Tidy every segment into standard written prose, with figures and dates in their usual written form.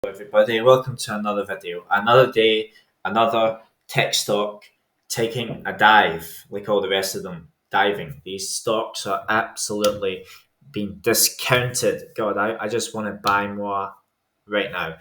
Everybody, welcome to another video. Another day, another tech stock taking a dive, like all the rest of them, diving. These stocks are absolutely being discounted. God, I just want to buy more right now.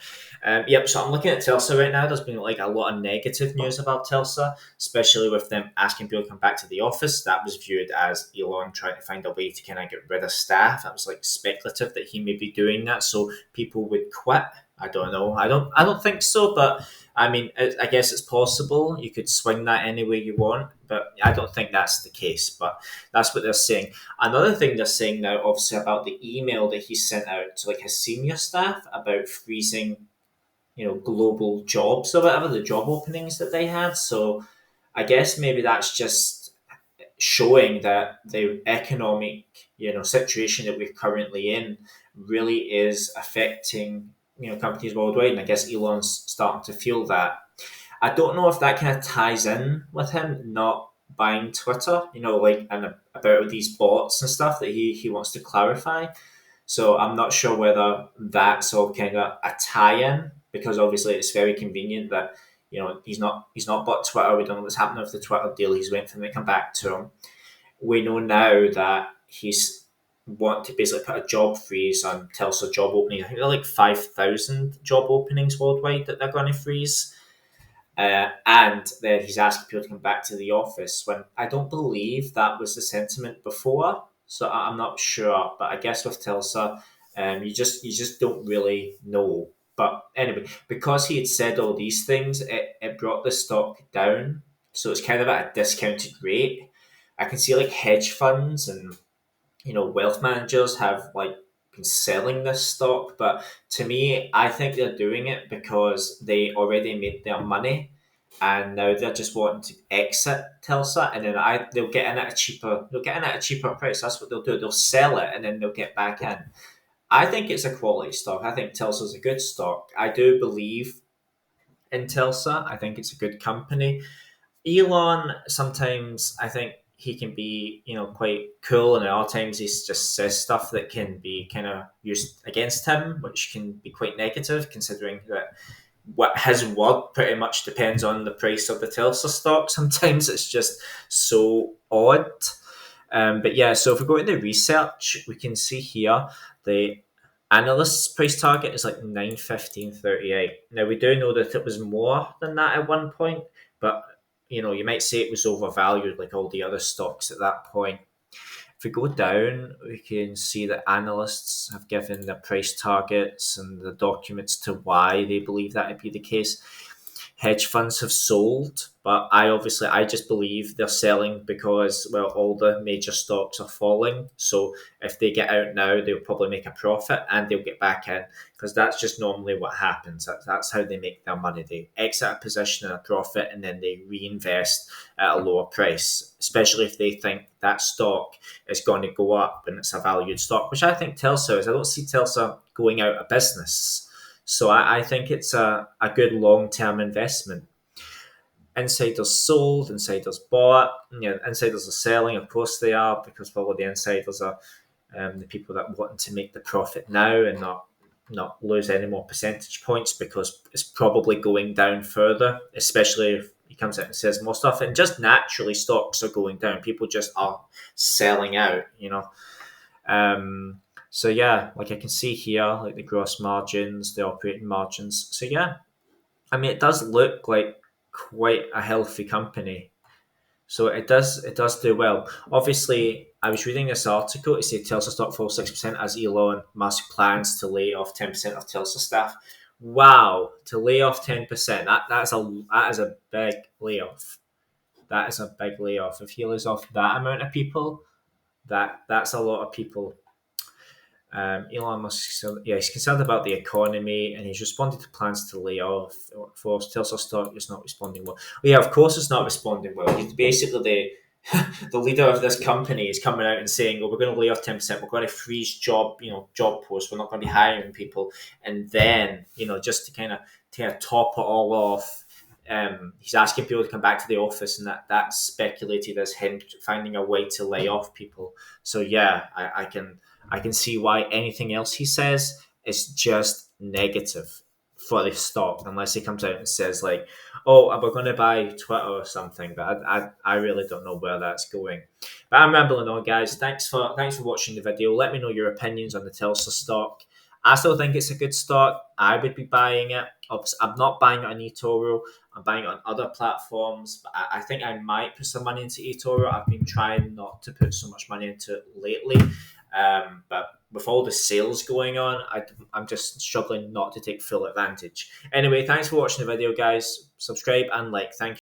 Yep, so I'm looking at Telsa right now. There's been like a lot of negative news about Telsa, especially with them asking people to come back to the office. That was viewed as Elon trying to find a way to kind of get rid of staff. That was like speculative that he may be doing that so people would quit. I don't know. I don't think so, but I mean, I guess it's possible. You could swing that any way you want, but I don't think that's the case. But that's what they're saying. Another thing they're saying now, obviously, about the email that he sent out to like his senior staff about freezing, global jobs or whatever the job openings that they had. So I guess maybe that's just showing that the economic, situation that we're currently in really is affecting companies worldwide, and I guess Elon's starting to feel that. I don't know if that kind of ties in with him not buying Twitter, like and about these bots and stuff that he wants to clarify. So I'm not sure whether that's all kind of a tie-in, because obviously it's very convenient that he's not bought Twitter. We don't know what's happening with the Twitter deal. He's waiting for them to come back to him. We know now that he's want to basically put a job freeze on Telsa job openings. I think they're like 5,000 job openings worldwide that they're going to freeze. And then he's asking people to come back to the office when I don't believe that was the sentiment before. So I'm not sure, but I guess with Telsa, you just don't really know. But anyway, because he had said all these things, it brought the stock down. So it's kind of at a discounted rate. I can see like hedge funds and wealth managers have like been selling this stock, but to me, I think they're doing it because they already made their money, and now they're just wanting to exit Telsa, and then they'll get in at a cheaper price. That's what they'll do. They'll sell it, and then they'll get back in. I think it's a quality stock. I think Telsa's a good stock. I do believe in Telsa. I think it's a good company. Elon, sometimes I think he can be, quite cool, and at other times he just says stuff that can be kind of used against him, which can be quite negative, considering that what his word pretty much depends on the price of the Telsa stock. Sometimes it's just so odd. But yeah, so if we go into research, we can see here the analyst's price target is like 915.38. Now we do know that it was more than that at one point, but you might say it was overvalued like all the other stocks at that point. If we go down, we can see that analysts have given the price targets and the documents to why they believe that would be the case. Hedge funds have sold, but I just believe they're selling because, well, all the major stocks are falling. So if they get out now, they'll probably make a profit and they'll get back in, because that's just normally what happens. That's how they make their money. They exit a position in a profit and then they reinvest at a lower price, especially if they think that stock is going to go up and it's a valued stock, which I think Telsa is. I don't see Telsa going out of business. So I think it's a good long-term investment. Insiders sold, insiders bought. Insiders are selling. Of course they are, because probably the insiders are the people that want to make the profit now and not lose any more percentage points, because it's probably going down further, especially if he comes out and says more stuff. And just naturally, stocks are going down. People just are selling out. So yeah, like I can see here, like the gross margins, the operating margins. So yeah, I mean, it does look like quite a healthy company. So it does do well. Obviously, I was reading this article. It said Telsa stock falls 6% as Elon Musk plans to lay off 10% of Telsa staff. Wow, to lay off 10%. That is a big layoff. That is a big layoff. If he lays off that amount of people, that's a lot of people. Elon Musk, yeah, he's concerned about the economy, and he's responded to plans to lay off workforce. Tesla stock is not responding well. Yeah, of course it's not responding well. He's basically the leader of this company is coming out and saying, "Well, we're going to lay off 10%. We're going to freeze job posts. We're not going to be hiring people." And then, just to top it all off, he's asking people to come back to the office, and that's speculated as him finding a way to lay off people. So yeah, I can see why anything else he says is just negative for the stock unless he comes out and says like, "Oh, we're going to buy Twitter or something." But I really don't know where that's going. But I'm rambling on, guys. Thanks for watching the video. Let me know your opinions on the Tesla stock. I still think it's a good stock. I would be buying it. Obviously, I'm not buying it on eToro. I'm buying it on other platforms. But I think I might put some money into eToro. I've been trying not to put so much money into it lately. But with all the sales going on, I'm just struggling not to take full advantage. Anyway, thanks for watching the video, guys. Subscribe and like. Thank you.